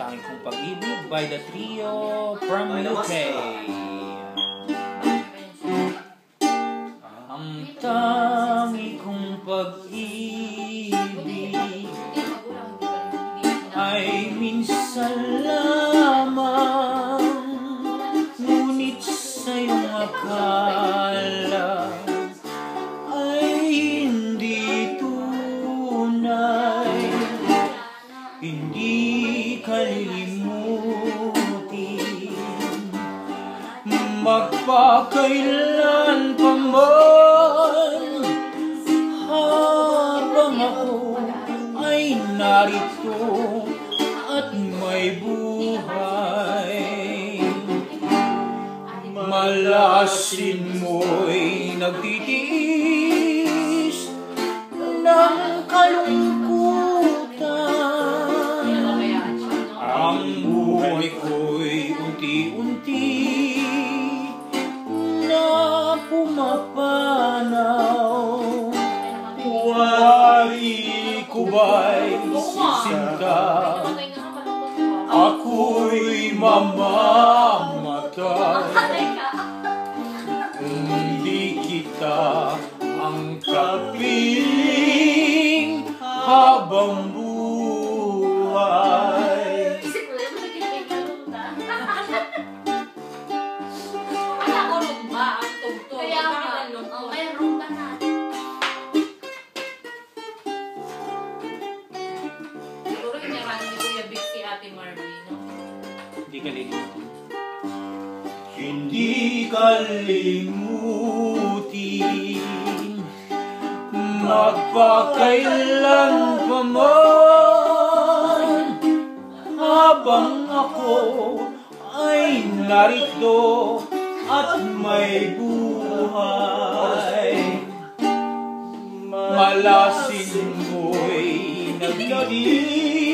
Tangi Kong Pag-ibig by the Trio from UK. Ang tangi kong pag-ibig ay minsan lamang, ngunit sa iyong akala ay hindi tunay. Hindi kalimutin, magpakailan pa man, habang ako ay narito at may buhay. Malasin mo'y nagtitiis ng kalungkutan. Ang buhay ko'y unti-unti na pumapanaw. Wari ko ba'y sisinta? Ako'y mamamatay kung di kita ang kapiling habang buhay. Hindi kalimutin, magpakailan pa man, habang ako ay narito at may buhay. Malasin mo'y nagtitiis